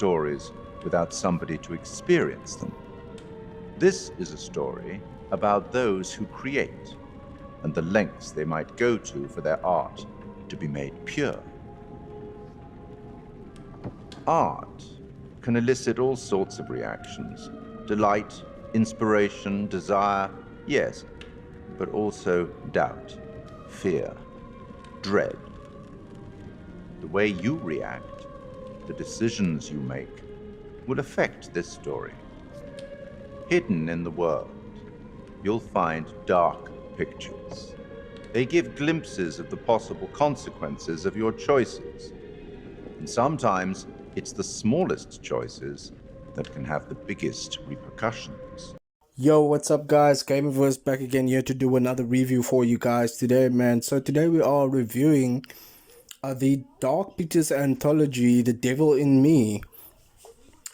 stories without somebody to experience them. This is a story about those who create and the lengths they might go to for their art to be made pure. Art can elicit all sorts of reactions: delight, inspiration, desire, yes, but also doubt, fear, dread. The way you react, the decisions you make, will affect this story. Hidden in the world, you'll find dark pictures. They give glimpses of the possible consequences of your choices. And sometimes it's the smallest choices that can have the biggest repercussions. Yo, what's up guys? Gamerverse back again here to do another review for you guys today, man. So today we are reviewing the Dark Pictures Anthology, The Devil in Me.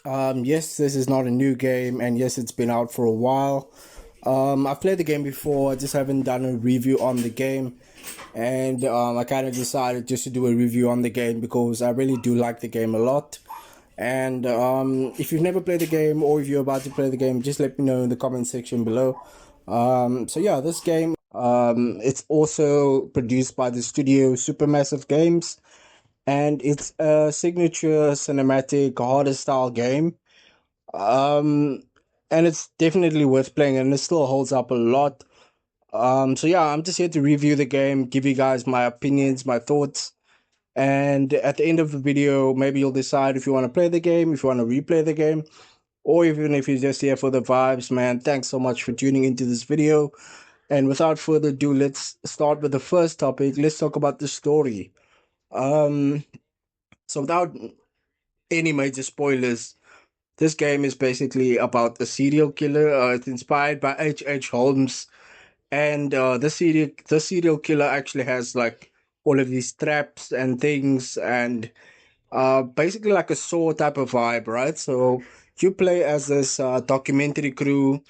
Yes, this is not a new game, and yes, it's been out for a while. I've played the game before, I just haven't done a review on the game. And I kind of decided just to do a review on the game because I really do like the game a lot. And if you've never played the game or if you're about to play the game, just let me know in the comment section below. So yeah, this game, it's also produced by the studio Supermassive Games, and it's a signature cinematic horror style game. Um, and it's definitely worth playing, and it still holds up a lot. So yeah, I'm just here to review the game, give you guys my opinions, my thoughts, and at the end of the video, maybe you'll decide if you want to play the game, if you want to replay the game, or even if you're just here for the vibes, man. Thanks so much for tuning into this video. And without further ado, let's start with the first topic. Let's talk about the story. Um, so without any major spoilers, this game is basically about a serial killer. It's inspired by Holmes, and the serial killer actually has like all of these traps and things, and basically like a Saw type of vibe, right? So you play as this documentary crew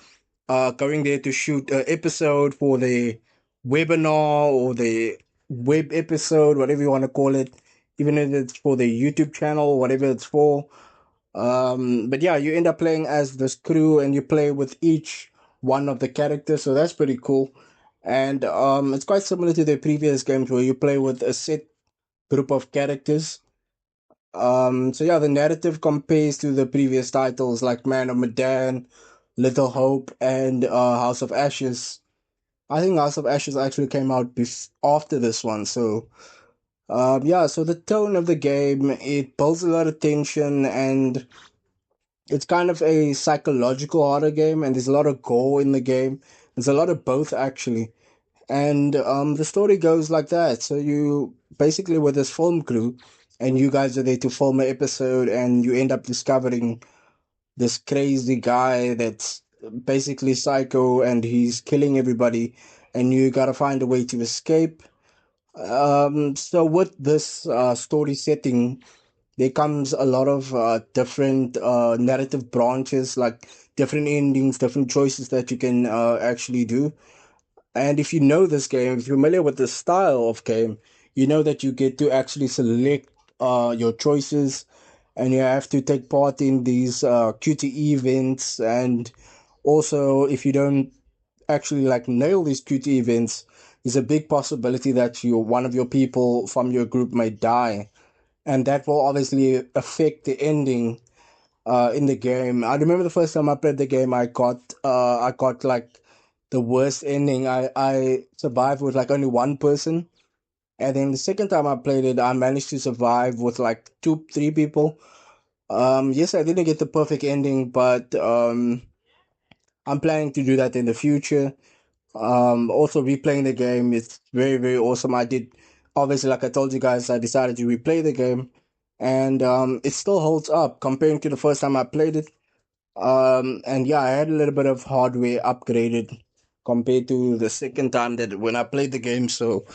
going there to shoot an episode for the webinar or the web episode, whatever you want to call it, even if it's for the YouTube channel, whatever it's for. But yeah, you end up playing as this crew and you play with each one of the characters, so that's pretty cool. And it's quite similar to the previous games where you play with a set group of characters. So yeah, the narrative compares to the previous titles like Man of Medan, Little Hope, and House of Ashes. I think House of Ashes actually came out after this one. So yeah, so the tone of the game, it builds a lot of tension, and it's kind of a psychological horror game, and there's a lot of gore in the game. There's a lot of both actually. And the story goes like that. So you basically with this film crew, and you guys are there to film an episode, and you end up discovering this crazy guy that's basically psycho, and he's killing everybody, and you gotta find a way to escape. So with this story setting, there comes a lot of different narrative branches, like different endings, different choices that you can actually do. And if you know this game, if you're familiar with the style of game, you know that you get to actually select your choices, and you have to take part in these QTE events. And also, if you don't actually like nail these QTE events, there's a big possibility that one of your people from your group may die, and that will obviously affect the ending in the game. I remember the first time I played the game, I got like the worst ending. I survived with like only one person, and then the second time I played it, I managed to survive with like two, three people. Yes, I didn't get the perfect ending, but I'm planning to do that in the future. Also replaying the game is very, very awesome. I did, obviously, like I told you guys, I decided to replay the game, and it still holds up comparing to the first time I played it. And yeah, I had a little bit of hardware upgraded compared to the second time that when I played the game. So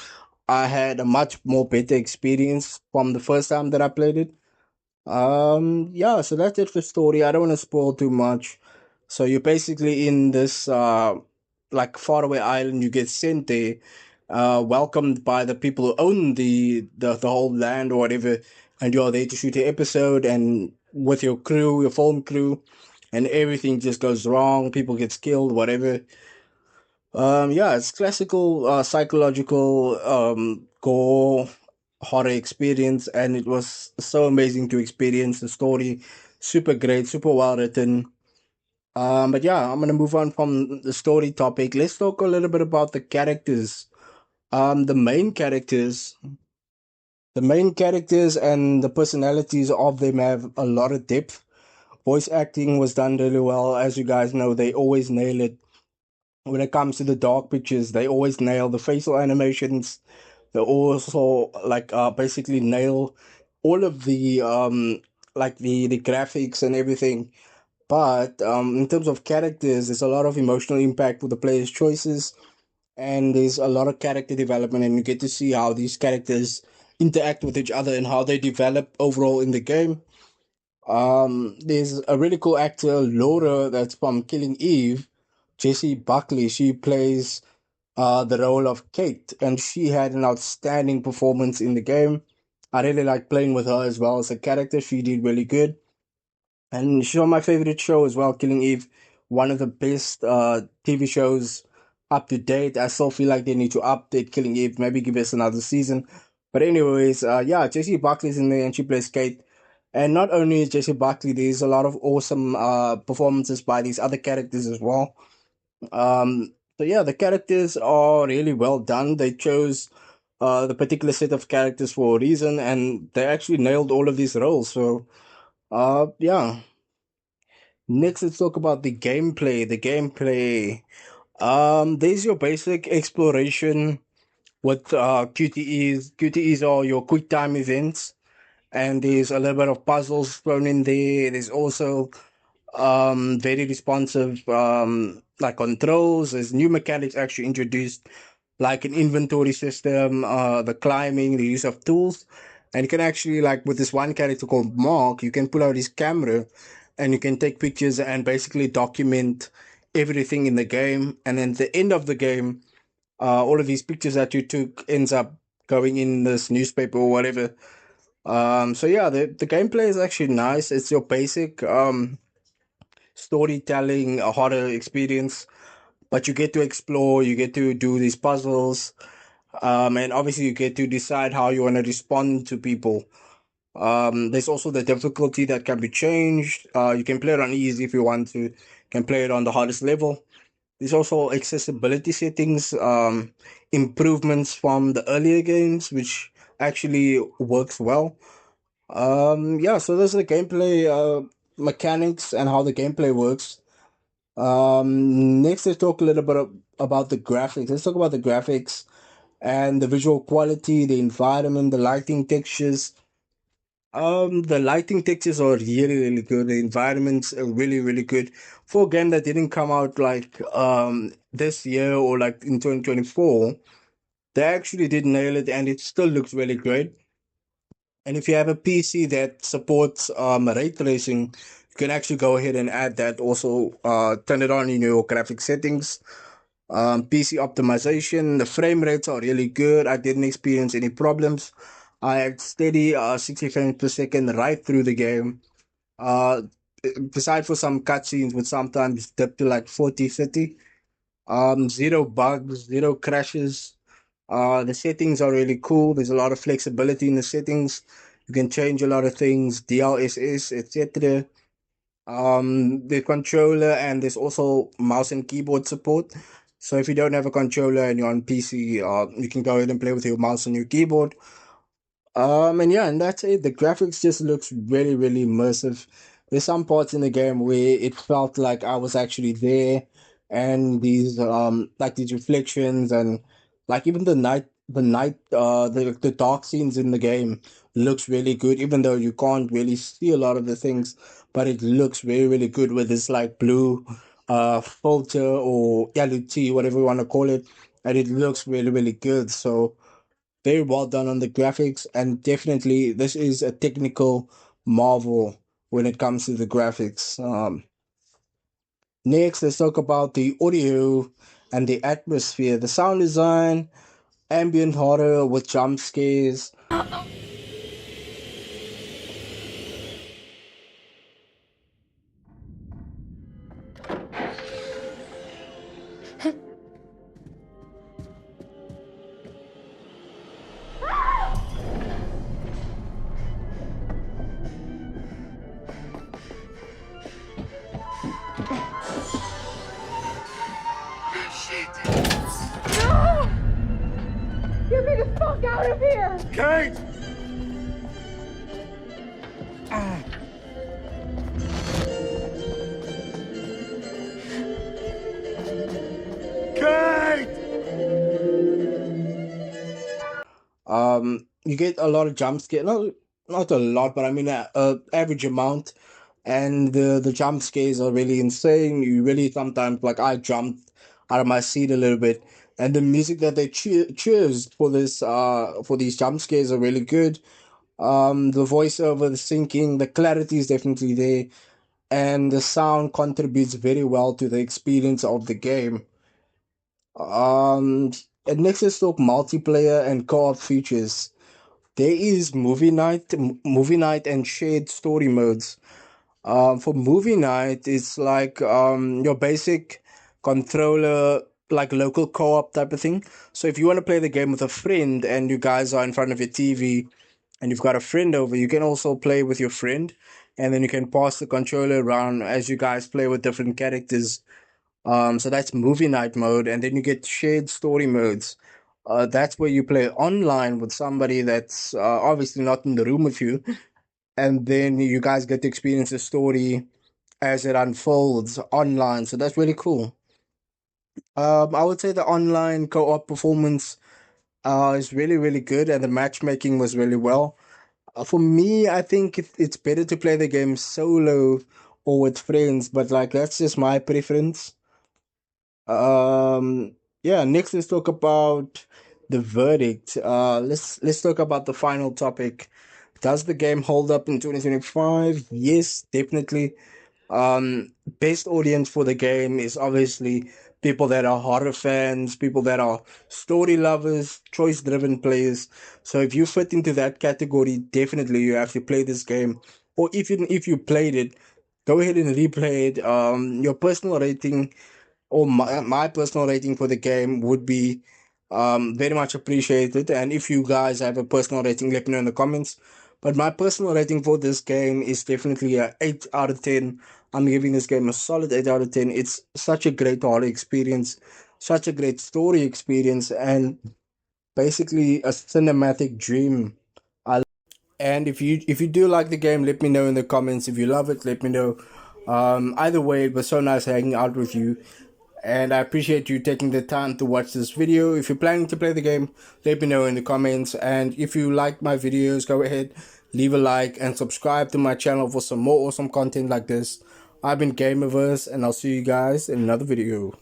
I had a much more better experience from the first time that I played it. Yeah, so that's it for story. I don't want to spoil too much. So you're basically in this like faraway island. You get sent there, welcomed by the people who own the whole land or whatever, and you're there to shoot an episode. And with your crew, your phone crew, and everything just goes wrong. People get killed, whatever. Yeah, it's classical psychological gore horror experience, and it was so amazing to experience the story. Super great, super well written. But yeah, I'm gonna move on from the story topic. Let's talk a little bit about the characters. The main characters, and the personalities of them have a lot of depth. Voice acting was done really well, as you guys know. They always nail it when it comes to the dark pictures. They always nail the facial animations. They also basically nail all of the the graphics and everything. But in terms of characters, there's a lot of emotional impact with the player's choices, and there's a lot of character development, and you get to see how these characters interact with each other and how they develop overall in the game. There's a really cool actor, Laura, that's from Killing Eve, Jessie Buckley. She plays the role of Kate, and she had an outstanding performance in the game. I really like playing with her as well as a character. She did really good. And she's on my favorite show as well, Killing Eve, one of the best TV shows up to date. I still feel like they need to update Killing Eve, maybe give us another season. But anyways, yeah, Jessie Buckley's in there and she plays Kate. And not only is Jessie Buckley, there's a lot of awesome performances by these other characters as well. So yeah, the characters are really well done. They chose the particular set of characters for a reason, and they actually nailed all of these roles. So yeah. Next, let's talk about the gameplay. There's your basic exploration with QTEs. QTEs are your quick time events, and there's a little bit of puzzles thrown in there. There's also very responsive like controls. There's new mechanics actually introduced, like an inventory system, the climbing, the use of tools. And you can actually, like with this one character called Mark, you can pull out his camera and you can take pictures and basically document everything in the game. And then at the end of the game, all of these pictures that you took ends up going in this newspaper or whatever. So yeah, the gameplay is actually nice. It's your basic storytelling, a horror experience, but you get to explore, you get to do these puzzles, and obviously you get to decide how you want to respond to people. There's also the difficulty that can be changed. You can play it on easy if you want to. You can play it on the hardest level. There's also accessibility settings, improvements from the earlier games, which actually works well. Yeah, so there's the gameplay mechanics and how the gameplay works. Next, let's talk a little bit about the graphics. Let's talk about the graphics and the visual quality, the environment, the lighting textures. The lighting textures are really, really good. The environments are really, really good. For a game that didn't come out like this year or like in 2024, they actually did nail it and it still looks really great. And if you have a PC that supports ray tracing, you can actually go ahead and add that. Also, turn it on in your graphic settings. PC optimization, the frame rates are really good. I didn't experience any problems. I had steady 60 frames per second right through the game. Uh, Beside for some cutscenes, which sometimes dip to like 40, 30. Zero bugs, zero crashes. The settings are really cool. There's a lot of flexibility in the settings. You can change a lot of things, DLSS, etc. The controller, and there's also mouse and keyboard support. So if you don't have a controller and you're on PC, you can go ahead and play with your mouse and your keyboard. And yeah, and that's it. The graphics just looks really, really immersive. There's some parts in the game where it felt like I was actually there, and these reflections and like even the dark scenes in the game looks really good, even though you can't really see a lot of the things, but it looks really, really good with this like blue filter or LUT, whatever you want to call it, and it looks really, really good. So very well done on the graphics, and definitely this is a technical marvel when it comes to the graphics. Next, let's talk about the audio and the atmosphere, the sound design, ambient horror with jump scares. Shit. No! Get me the fuck out of here! Kate! Kate! You get a lot of jump scare. Not a lot, but I mean average amount. And the jump scares are really insane. You really sometimes, like, I jumped out of my seat a little bit. And the music that they choose for this for these jump scares are really good. The voiceover, the syncing, the clarity is definitely there, and the sound contributes very well to the experience of the game. Um, and next let's talk multiplayer and co-op features. There is movie night, and shared story modes. For movie night, it's like your basic controller, like local co-op type of thing. So if you want to play the game with a friend and you guys are in front of your TV and you've got a friend over, you can also play with your friend, and then you can pass the controller around as you guys play with different characters. So that's movie night mode, and then you get shared story modes. That's where you play online with somebody that's obviously not in the room with you, and then you guys get to experience the story as it unfolds online. So that's really cool. I would say the online co-op performance is really, really good, and the matchmaking was really well. For me, I think it's better to play the game solo or with friends, but like that's just my preference. Yeah, next let's talk about the verdict. Let's talk about the final topic. Does the game hold up in 2025? Yes, definitely. Best audience for the game is obviously people that are horror fans, people that are story lovers, choice driven players. So if you fit into that category, definitely you have to play this game. Or even if you played it, go ahead and replay it. Your personal rating, or my personal rating for the game, would be very much appreciated. And if you guys have a personal rating, let me know in the comments. But my personal rating for this game is definitely a 8 out of 10. I'm giving this game a solid 8 out of 10. It's such a great horror experience, such a great story experience, and basically a cinematic dream. And if you do like the game, let me know in the comments. If you love it, let me know. Either way, it was so nice hanging out with you, and I appreciate you taking the time to watch this video. If you're planning to play the game, let me know in the comments. And if you like my videos, go ahead, leave a like and subscribe to my channel for some more awesome content like this. I've been Gamerverse, and I'll see you guys in another video.